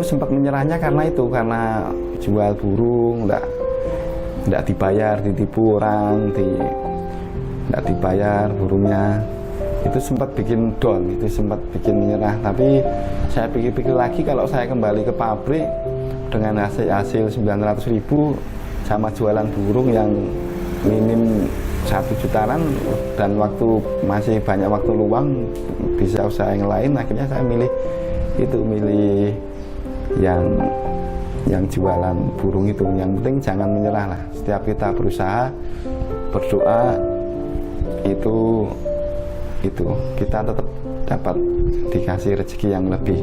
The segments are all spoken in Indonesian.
sempat menyerahnya karena itu, karena jual burung nggak dibayar, ditipu orang, nggak dibayar burungnya. Itu sempat bikin down, itu sempat bikin menyerah. Tapi saya pikir-pikir lagi, kalau saya kembali ke pabrik dengan hasil 900.000 sama jualan burung yang minim 1 jutaan, dan waktu masih banyak waktu luang bisa usaha yang lain, akhirnya saya milih yang jualan burung itu. Yang penting jangan menyerah lah. Setiap kita berusaha, berdoa, itu kita tetap dapat dikasih rezeki yang lebih.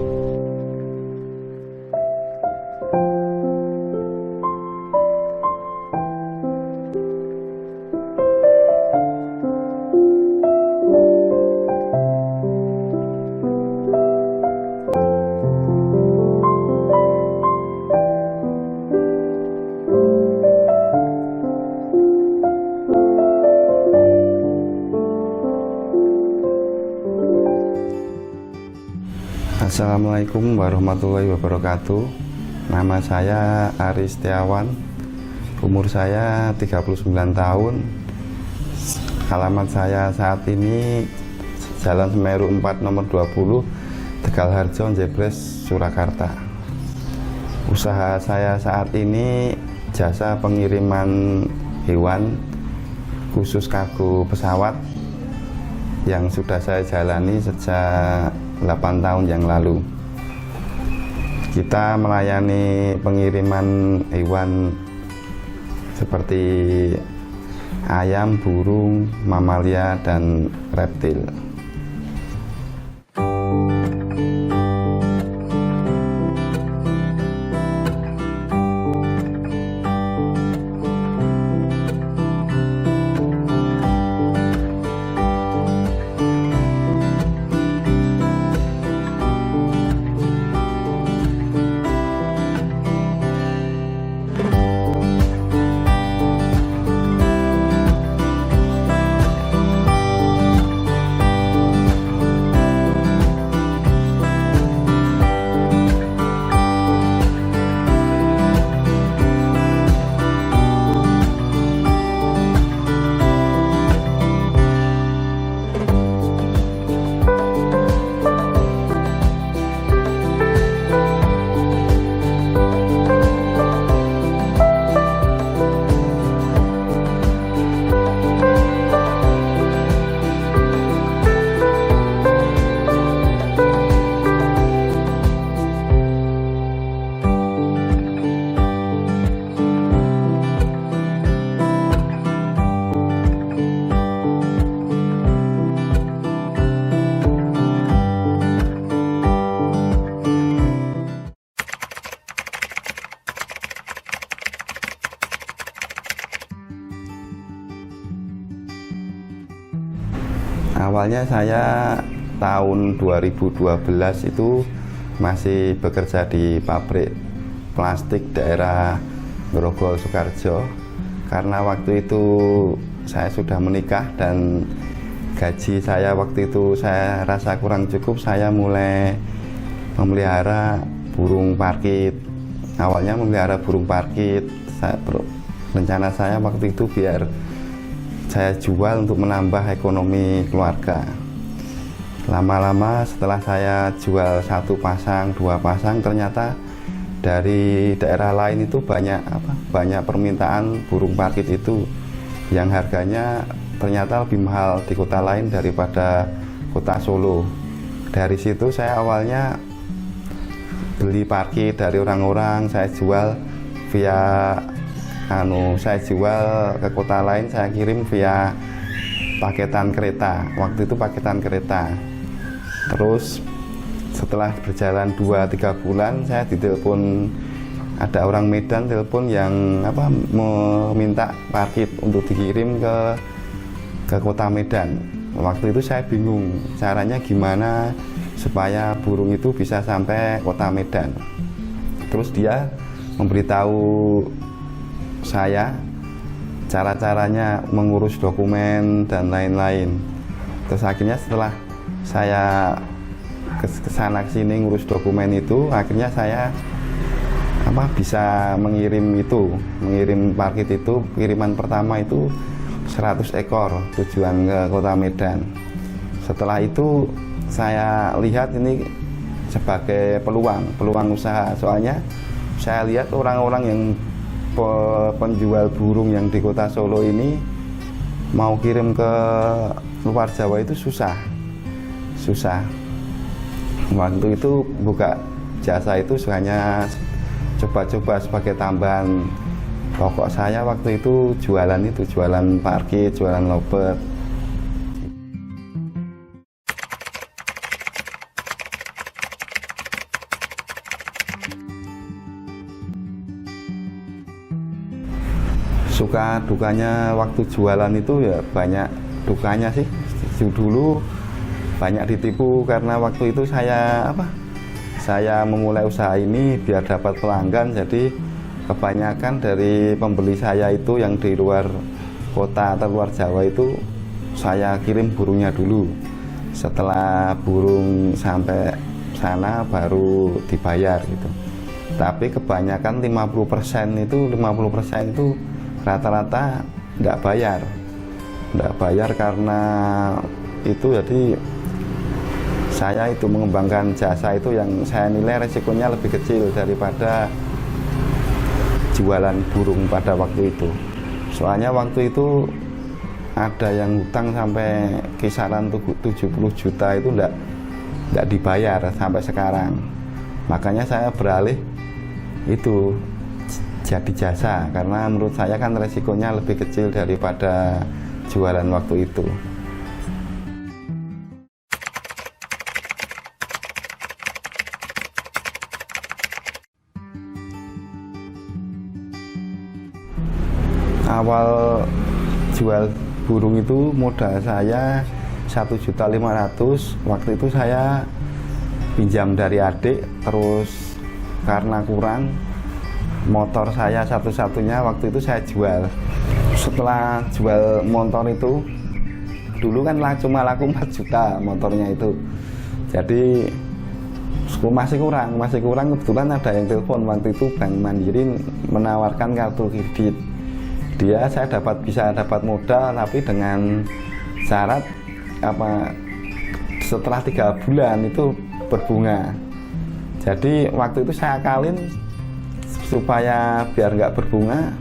Assalamualaikum warahmatullahi wabarakatuh. Nama saya Aris Setiawan, umur saya 39 tahun. Alamat saya saat ini Jalan Semeru 4 nomor 20, Tegalharjo, Jebres, Surakarta. Usaha saya saat ini jasa pengiriman hewan khusus kargo pesawat yang sudah saya jalani sejak 8 tahun yang lalu. Kita melayani pengiriman hewan seperti ayam, burung, mamalia, dan reptil. Awalnya saya tahun 2012 itu masih bekerja di pabrik plastik daerah Grogol, Sukoharjo. Karena waktu itu saya sudah menikah dan gaji saya waktu itu saya rasa kurang cukup, saya mulai memelihara burung parkit. Awalnya memelihara burung parkit, rencana saya waktu itu biar saya jual untuk menambah ekonomi keluarga. Lama-lama setelah saya jual 1 pasang, 2 pasang, ternyata dari daerah lain itu banyak permintaan burung parkit itu yang harganya ternyata lebih mahal di kota lain daripada kota Solo. Dari situ saya awalnya beli parkit dari orang-orang, saya jual saya jual ke kota lain, saya kirim via paketan kereta. Waktu itu paketan kereta. Terus setelah berjalan 2-3 bulan, saya ditelepon, ada orang Medan telepon yang meminta parkit untuk dikirim ke kota Medan. Waktu itu saya bingung caranya gimana supaya burung itu bisa sampai kota Medan. Terus dia memberitahu saya cara-caranya mengurus dokumen dan lain-lain. Terus akhirnya setelah saya kesana kesini ngurus dokumen itu, akhirnya saya bisa mengirim parkit itu. Kiriman pertama itu 100 ekor tujuan ke Kota Medan. Setelah itu saya lihat ini sebagai peluang usaha, soalnya saya lihat orang-orang yang penjual burung yang di Kota Solo ini mau kirim ke luar Jawa itu susah. Waktu itu buka jasa itu hanya coba-coba sebagai tambahan pokok saya. Waktu itu jualan parkit, jualan lobet. Suka dukanya waktu jualan itu ya banyak dukanya sih. Dulu banyak ditipu karena waktu itu saya memulai usaha ini biar dapat pelanggan, jadi kebanyakan dari pembeli saya itu yang di luar kota atau luar Jawa itu saya kirim burungnya dulu. Setelah burung sampai sana baru dibayar gitu. Tapi kebanyakan 50% itu rata-rata tidak bayar karena itu. Jadi saya itu mengembangkan jasa itu yang saya nilai resikonya lebih kecil daripada jualan burung pada waktu itu. Soalnya waktu itu ada yang hutang sampai kisaran 70 juta itu tidak dibayar sampai sekarang. Makanya saya beralih itu jadi jasa, karena menurut saya kan resikonya lebih kecil daripada jualan waktu itu. Awal jual burung itu modal saya 1.500.000. Waktu itu saya pinjam dari adik, terus karena kurang, motor saya satu-satunya waktu itu saya jual. Setelah jual motor itu, dulu kan cuma laku 4 juta motornya itu. Jadi masih kurang. Kebetulan ada yang telepon waktu itu, Bank Mandiri menawarkan kartu kredit. Saya bisa dapat modal, tapi dengan syarat setelah 3 bulan itu berbunga. Jadi waktu itu saya akalin supaya biar nggak berbunga,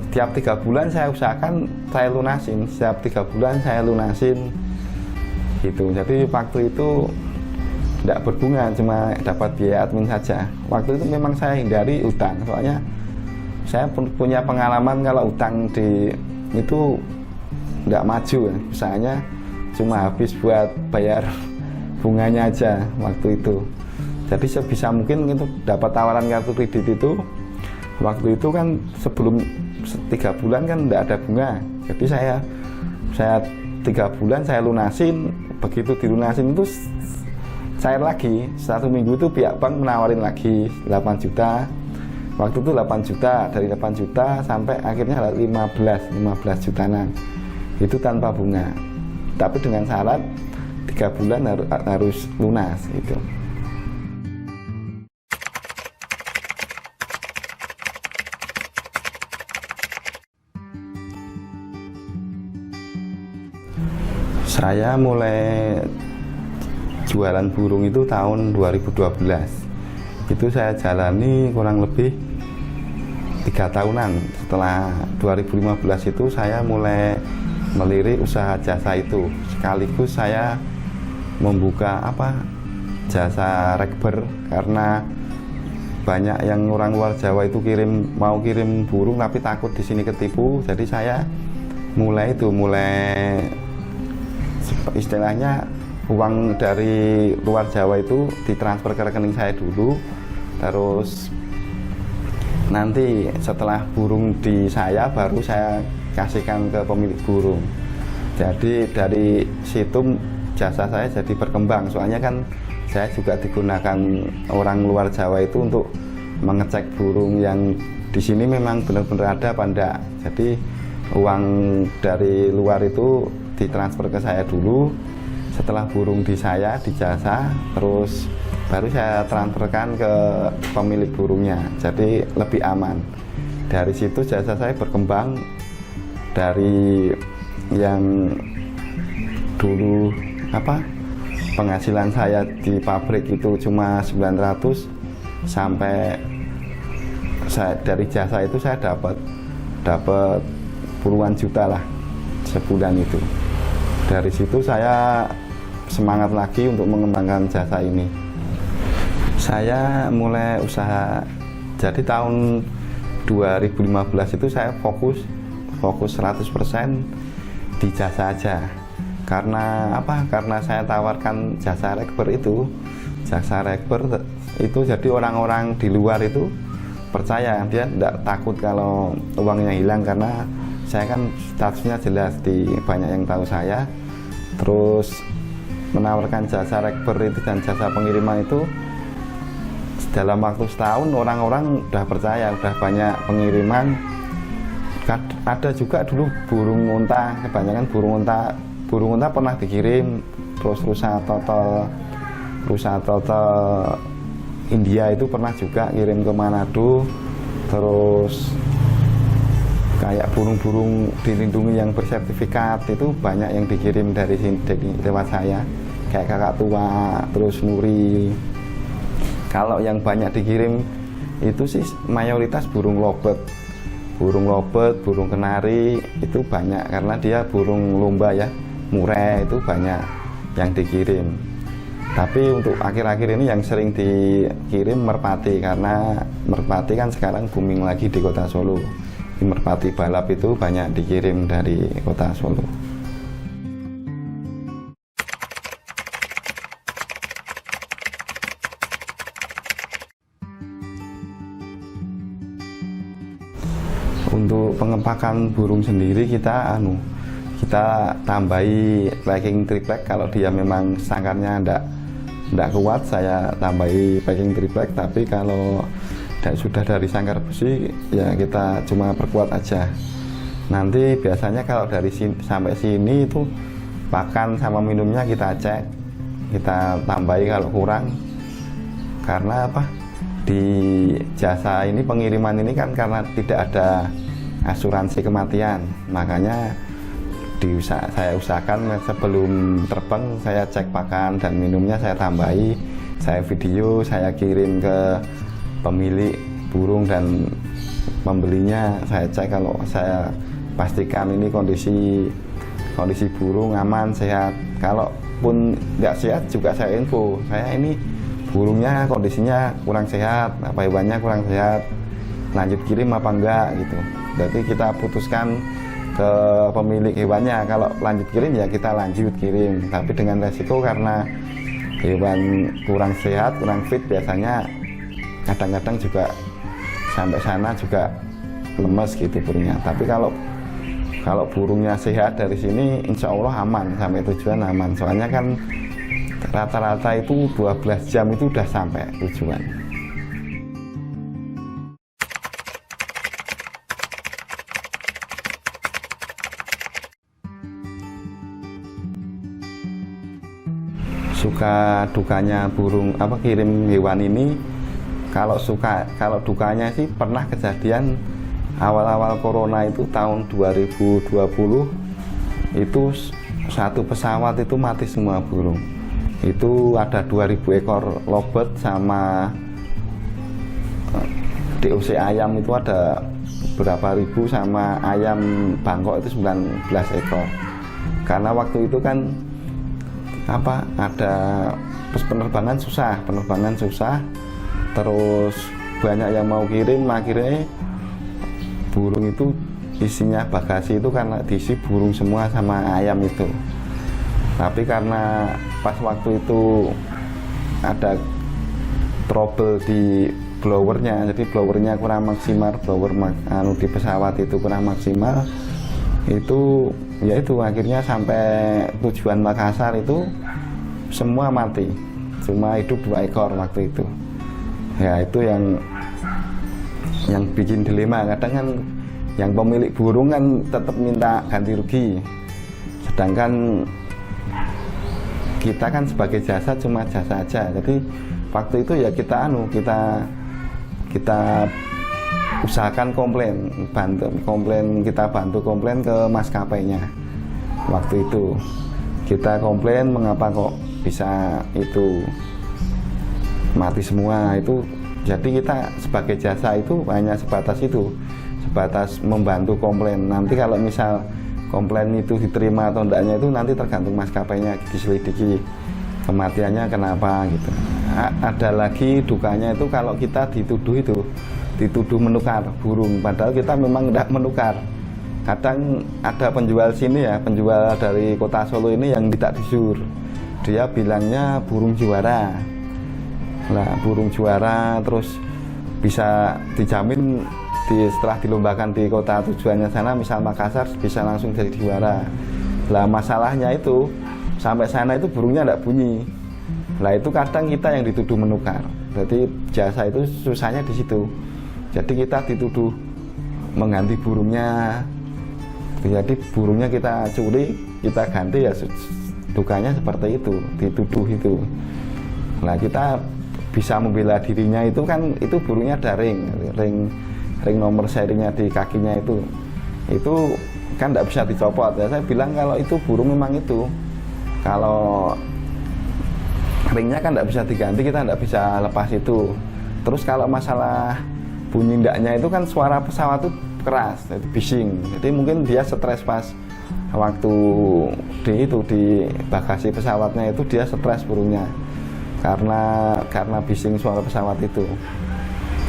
tiap 3 bulan saya usahakan saya lunasin, setiap 3 bulan saya lunasin gitu. Jadi waktu itu tidak berbunga, cuma dapat biaya admin saja. Waktu itu memang saya hindari utang, soalnya saya punya pengalaman kalau utang itu tidak maju ya. Usahanya cuma habis buat bayar bunganya aja waktu itu. Jadi sebisa mungkin itu dapat tawaran kartu kredit itu. Waktu itu kan sebelum 3 bulan kan tidak ada bunga. Jadi saya 3 bulan saya lunasin. Begitu dilunasin itu cair lagi. 1 minggu itu pihak bank menawarin lagi 8 juta. Waktu itu 8 juta, dari 8 juta sampai akhirnya 15 jutaan. Itu tanpa bunga. Tapi dengan syarat 3 bulan harus lunas itu. Saya mulai jualan burung itu tahun 2012. Itu saya jalani kurang lebih 3 tahunan. Setelah 2015 itu saya mulai melirik usaha jasa itu. Sekaligus saya membuka jasa rekber, karena banyak yang orang luar Jawa itu mau kirim burung tapi takut di sini ketipu. Jadi saya mulai istilahnya uang dari luar Jawa itu ditransfer ke rekening saya dulu, terus nanti setelah burung di saya baru saya kasihkan ke pemilik burung. Jadi dari situ jasa saya jadi berkembang, soalnya kan saya juga digunakan orang luar Jawa itu untuk mengecek burung yang di sini memang benar-benar ada apa enggak. Jadi uang dari luar itu ditransfer ke saya dulu. Setelah burung di saya, di jasa, terus baru saya transferkan ke pemilik burungnya, jadi lebih aman. Dari situ jasa saya berkembang dari yang dulu penghasilan saya di pabrik itu cuma 900 sampai dari jasa itu saya dapat puluhan juta lah sebulan itu. Dari situ saya semangat lagi untuk mengembangkan jasa ini. Saya mulai usaha, jadi tahun 2015 itu saya fokus 100% di jasa aja. Karena Karena saya tawarkan jasa rekber itu. Jasa rekber itu jadi orang-orang di luar itu percaya, dia tidak takut kalau uangnya hilang karena saya kan statusnya jelas, banyak yang tahu saya. Terus menawarkan jasa rekber itu dan jasa pengiriman itu dalam waktu setahun orang-orang udah percaya, udah banyak pengiriman. Ada juga dulu burung unta, kebanyakan burung unta pernah dikirim. Terus rusa total India itu pernah juga kirim ke Manado. Terus kayak burung-burung dilindungi yang bersertifikat itu banyak yang dikirim dari sini, lewat saya, kayak kakak tua, terus nuri. Kalau yang banyak dikirim itu sih mayoritas burung lobet, burung kenari itu banyak karena dia burung lomba ya, murai itu banyak yang dikirim. Tapi untuk akhir-akhir ini yang sering dikirim merpati, karena merpati kan sekarang booming lagi di kota Solo. Merpati balap itu banyak dikirim dari kota Solo. Untuk pengepakan burung sendiri kita tambahi packing triplek. Kalau dia memang sangkarnya tidak kuat, saya tambahi packing triplek. Tapi kalau sudah dari sangkar besi ya kita cuma perkuat aja. Nanti biasanya kalau dari sini sampai sini itu pakan sama minumnya kita cek, kita tambahi kalau kurang. Karena di jasa ini, pengiriman ini kan karena tidak ada asuransi kematian, makanya saya usahakan sebelum terbang saya cek pakan dan minumnya, saya tambahi, saya video, saya kirim ke pemilik burung dan pembelinya. Saya cek, kalau saya pastikan ini kondisi burung aman, sehat. Kalaupun nggak sehat juga saya info, saya ini burungnya kondisinya kurang sehat, hewannya kurang sehat, lanjut kirim apa enggak gitu. Jadi kita putuskan ke pemilik hewannya, kalau lanjut kirim ya kita lanjut kirim. Tapi dengan resiko karena hewan kurang sehat, kurang fit, biasanya kadang-kadang juga sampai sana juga lemes gitu burungnya. Tapi kalau burungnya sehat dari sini insya Allah aman, sampai tujuan aman. Soalnya kan rata-rata itu 12 jam itu udah sampai tujuan. Suka dukanya burung kirim hewan ini, kalau dukanya sih pernah kejadian awal-awal corona itu tahun 2020 itu satu pesawat itu mati semua burung. Itu ada 2000 ekor lobet sama DOC ayam itu ada berapa ribu, sama ayam bangkok itu 19 ekor. Karena waktu itu kan ada penerbangan susah, terus banyak yang mau kirim, akhirnya burung itu isinya bagasi itu karena diisi burung semua sama ayam itu. Tapi karena pas waktu itu ada trouble di blowernya, jadi blowernya kurang maksimal, di pesawat itu kurang maksimal, itu akhirnya sampai tujuan Makassar itu semua mati, cuma hidup 2 ekor waktu itu. Ya itu yang bikin dilema. Kadang kan yang pemilik burung kan tetap minta ganti rugi, sedangkan kita kan sebagai jasa cuma jasa aja. Jadi waktu itu ya kita usahakan kita bantu komplain ke maskapainya. Waktu itu kita komplain mengapa kok bisa itu mati semua itu. Jadi kita sebagai jasa itu hanya sebatas membantu komplain. Nanti kalau misal komplain itu diterima atau enggaknya itu nanti tergantung maskapainya, diselidiki kematiannya kenapa gitu. Ada lagi dukanya itu kalau kita dituduh menukar burung, padahal kita memang tidak menukar. Kadang ada penjual sini ya, penjual dari kota Solo ini yang tidak jujur. Dia bilangnya burung juara. Nah, burung juara terus bisa dijamin setelah dilombakan di kota tujuannya sana, misal Makassar, bisa langsung jadi juara. Lah masalahnya itu sampai sana itu burungnya tidak bunyi. Lah itu kadang kita yang dituduh menukar. Jadi jasa itu susahnya di situ. Jadi kita dituduh mengganti burungnya. Jadi burungnya kita curi, kita ganti, ya dukanya seperti itu, dituduh itu. Nah kita bisa membela dirinya itu kan, itu burungnya ada ring nomor serinya di kakinya itu kan tidak bisa dicopot ya. Saya bilang kalau itu burung memang itu, kalau ringnya kan tidak bisa diganti, kita tidak bisa lepas itu. Terus kalau masalah bunyi ndaknya itu kan suara pesawat itu keras, itu bising. Jadi mungkin dia stres pas waktu di bagasi pesawatnya itu, dia stres burungnya karena bising suara pesawat itu.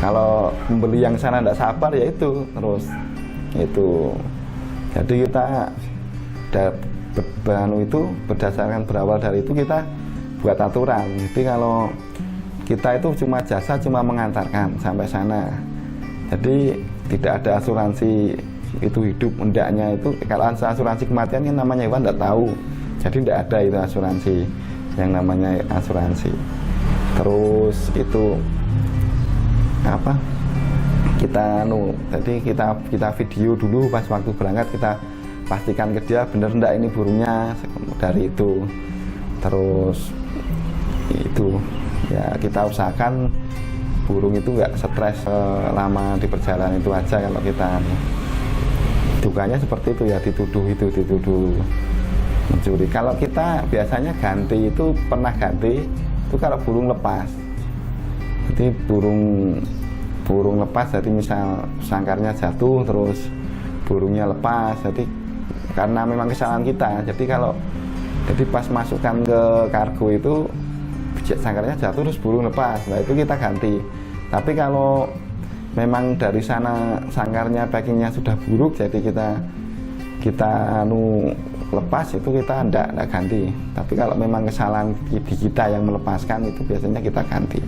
Kalau pembeli yang sana tidak sabar ya itu terus itu. Jadi kita berdasarkan berawal dari itu kita buat aturan. Jadi kalau kita itu cuma jasa, cuma mengantarkan sampai sana. Jadi tidak ada asuransi itu hidup hendaknya itu. Kalau asuransi kematian kan namanya hewan tidak tahu. Jadi tidak ada itu asuransi yang namanya asuransi. Terus itu apa? Jadi kita video dulu pas waktu berangkat, kita pastikan ke dia bener enggak ini burungnya dari itu. Terus itu ya kita usahakan burung itu nggak stres selama di perjalanan itu aja. Kalau kita dukanya seperti itu ya, dituduh mencuri. Kalau kita biasanya ganti itu, pernah ganti itu kalau burung lepas. Jadi burung lepas, jadi misal sangkarnya jatuh terus burungnya lepas, jadi karena memang kesalahan kita. Jadi pas masukkan ke kargo itu sangkarnya jatuh terus burung lepas, nah itu kita ganti. Tapi kalau memang dari sana sangkarnya packingnya sudah buruk, jadi kita lepas, itu kita enggak ganti. Tapi kalau memang kesalahan di kita yang melepaskan, itu biasanya kita ganti.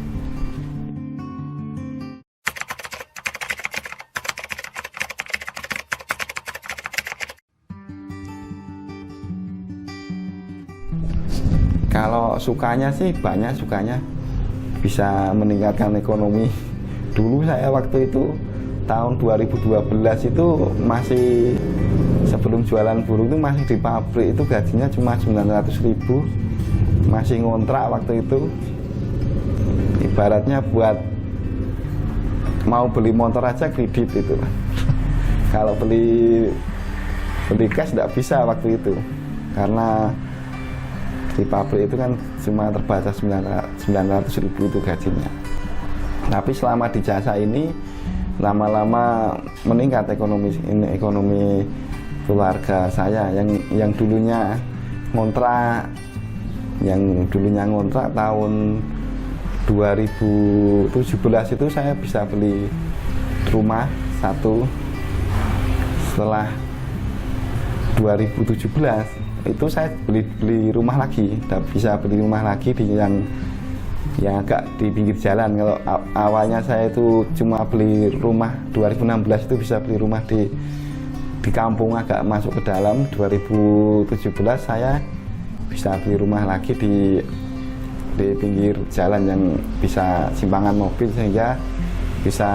Kalau sukanya sih banyak, sukanya bisa meningkatkan ekonomi. Dulu saya waktu itu tahun 2012 itu masih, sebelum jualan burung itu masih di pabrik, itu gajinya cuma 900.000, masih ngontrak waktu itu. Ibaratnya buat mau beli motor aja kredit itu. Kalau beli cash tidak bisa waktu itu, karena di pabrik itu kan cuma terbatas 900.000 itu gajinya. Tapi selama di jasa ini lama-lama meningkat ekonomi keluarga saya yang dulunya ngontrak, tahun 2017 itu saya bisa beli rumah satu. Setelah 2017 itu saya beli rumah lagi, bisa beli rumah lagi di yang agak di pinggir jalan. Kalau awalnya saya itu cuma beli rumah 2016 itu bisa beli rumah di kampung agak masuk ke dalam. 2017 saya bisa beli rumah lagi di pinggir jalan yang bisa simpangan mobil, sehingga bisa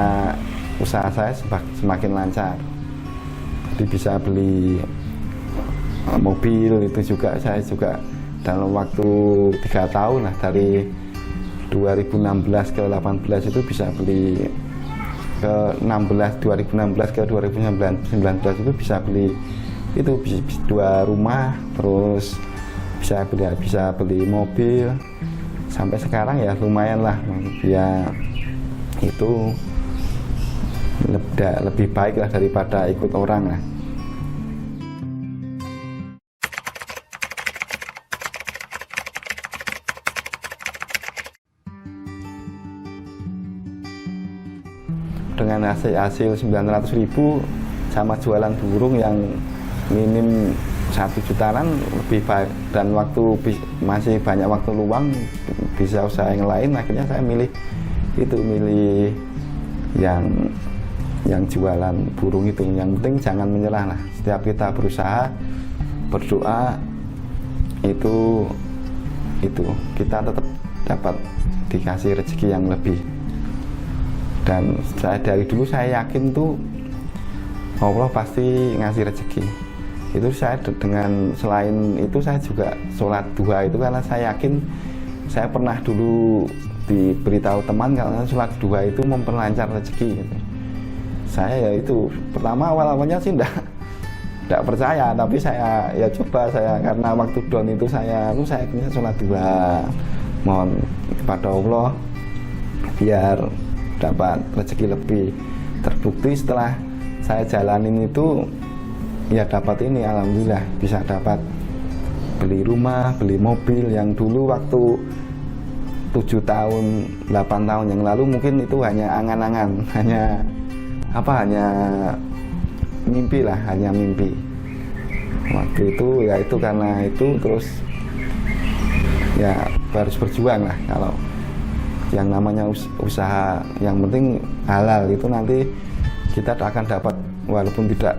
usaha saya semakin lancar. Jadi bisa beli mobil itu juga, saya juga dalam waktu 3 tahun lah, dari 2016 ke 18 itu bisa beli ke 2016 ke 2019 itu bisa beli itu 2 rumah, terus bisa beli mobil. Sampai sekarang ya lumayan lah, ya itu lebih baik lah daripada ikut orang lah. Dengan hasil 900.000 sama jualan burung yang minim 1 jutaan lebih baik, dan masih banyak waktu luang bisa usaha yang lain. Akhirnya saya milih yang jualan burung itu. Yang penting jangan menyerah lah. Setiap kita berusaha, berdoa, itu kita tetap dapat dikasih rezeki yang lebih. Dan dari dulu saya yakin tuh Allah pasti ngasih rezeki. Itu saya selain itu saya juga sholat duha itu karena saya yakin, saya pernah dulu diberitahu teman kalau sholat duha itu memperlancar rezeki gitu. Saya ya itu pertama awalnya sih enggak percaya, tapi saya ya coba, karena waktu down itu saya punya sholat duha, mohon kepada Allah biar dapat rezeki lebih. Terbukti setelah saya jalanin itu ya dapat ini, alhamdulillah bisa dapat beli rumah, beli mobil. Yang dulu waktu 7 tahun 8 tahun yang lalu mungkin itu hanya angan-angan, hanya mimpi lah, hanya mimpi. Waktu itu ya itu karena itu terus ya harus berjuang lah. Kalau yang namanya usaha yang penting halal itu nanti kita akan dapat, walaupun tidak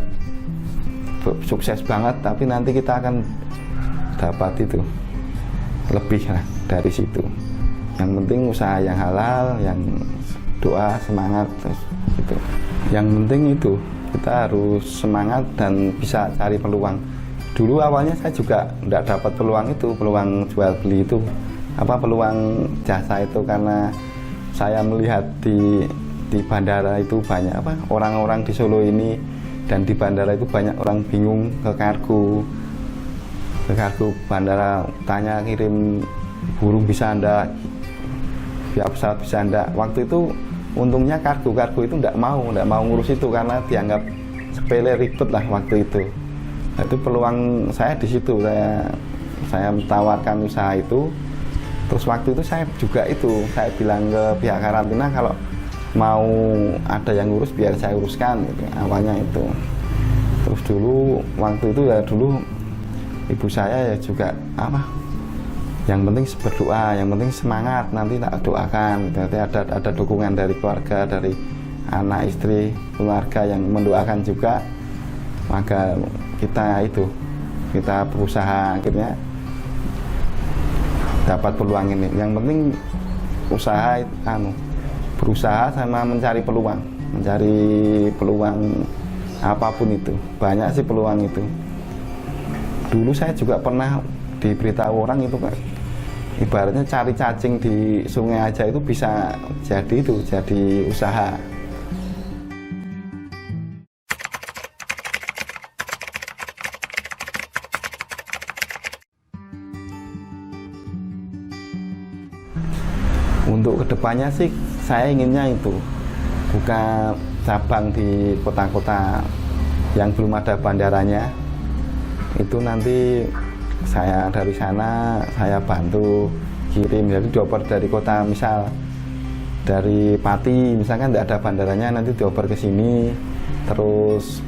sukses banget, tapi nanti kita akan dapat itu lebih lah dari situ. Yang penting usaha yang halal, yang doa, semangat, terus gitu. Yang penting itu kita harus semangat dan bisa cari peluang. Dulu awalnya saya juga tidak dapat peluang itu, peluang jual beli itu, peluang jasa itu, karena saya melihat di bandara itu banyak orang-orang di Solo ini, dan di bandara itu banyak orang bingung ke kargo bandara, tanya kirim burung bisa enggak, via pesawat bisa enggak. Waktu itu untungnya kargo itu enggak mau ngurus itu karena dianggap sepele, ribet lah waktu itu. Nah, itu peluang saya di situ, saya tawarkan usaha itu. Terus waktu itu saya bilang ke pihak karantina kalau mau ada yang ngurus biar saya uruskan gitu, awalnya itu. Terus dulu waktu itu ya ibu saya ya juga yang penting berdoa, yang penting semangat, nanti tak doakan. Berarti ada dukungan dari keluarga, dari anak, istri, keluarga yang mendoakan juga. Maka kita berusaha, akhirnya dapat peluang ini. Yang penting berusaha sama mencari peluang apapun itu. Banyak sih peluang itu. Dulu saya juga pernah diberitahu orang itu, Pak, ibaratnya cari cacing di sungai aja itu bisa jadi usaha. Untuk kedepannya sih saya inginnya itu buka cabang di kota-kota yang belum ada bandaranya. Itu nanti saya dari sana saya bantu kirim, jadi dioper dari kota, misal dari Pati misalkan tidak ada bandaranya, nanti dioper ke sini, terus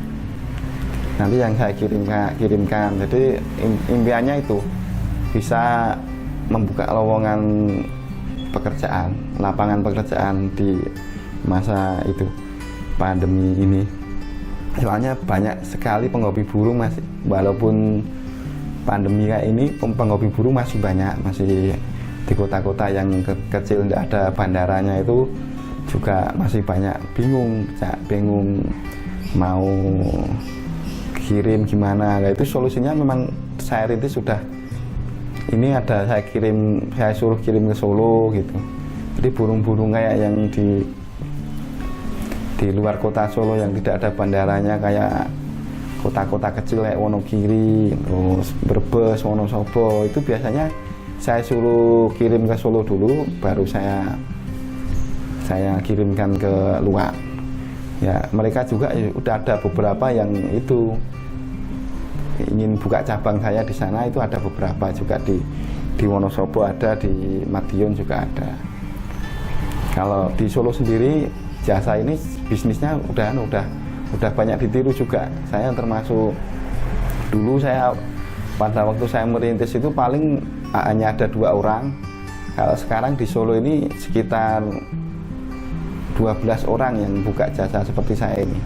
nanti yang saya kirimkan. Jadi impiannya itu bisa membuka lowongan pekerjaan, lapangan pekerjaan di masa itu pandemi ini. Soalnya banyak sekali penghobi burung, masih walaupun pandemi kayak ini penghobi burung masih banyak, masih di kota-kota yang kecil tidak ada bandaranya itu juga masih banyak bingung mau kirim gimana. Nah, itu solusinya memang saya rintis sudah. Ini ada saya suruh kirim ke Solo gitu. Jadi burung-burung kayak yang di luar kota Solo yang tidak ada bandaranya, kayak kota-kota kecil kayak Wonogiri, terus Brebes, Wonosobo, itu biasanya saya suruh kirim ke Solo dulu, baru saya kirimkan ke luar. Ya, mereka juga udah ada beberapa yang itu ingin buka cabang saya di sana, itu ada beberapa juga di Wonosobo ada, di Madiun juga ada. Kalau di Solo sendiri jasa ini bisnisnya udah banyak ditiru juga. Saya termasuk dulu pada waktu saya merintis itu paling hanya ada 2 orang. Kalau sekarang di Solo ini sekitar 12 orang yang buka jasa seperti saya ini.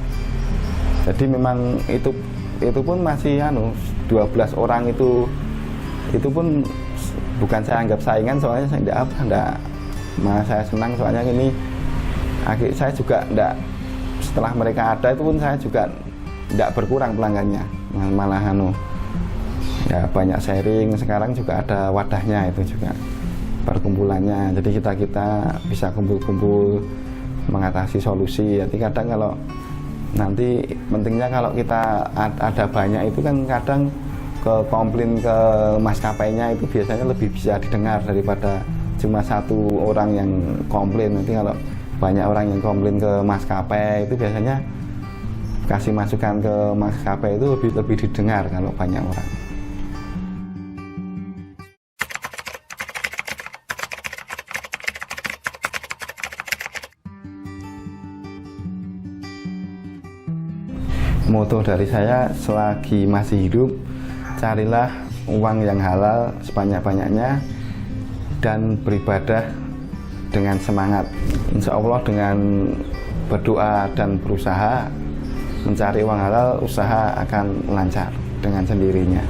Jadi memang itu pun masih 12 orang itu pun bukan saya anggap saingan, soalnya saya saya senang soalnya ini saya juga setelah mereka ada itu pun saya juga tidak berkurang pelanggannya, malah ya banyak sharing. Sekarang juga ada wadahnya, itu juga perkumpulannya, jadi kita bisa kumpul-kumpul mengatasi solusi. Jadi kadang kalau nanti pentingnya kalau kita ada banyak itu kan kadang komplain ke maskapainya itu biasanya lebih bisa didengar daripada cuma 1 orang yang komplain. Nanti kalau banyak orang yang komplain ke maskapai itu biasanya kasih masukan ke maskapai itu lebih didengar kalau banyak orang. Moto dari saya selagi masih hidup, carilah uang yang halal sebanyak-banyaknya dan beribadah dengan semangat. Insya Allah dengan berdoa dan berusaha mencari uang halal, usaha akan lancar dengan sendirinya.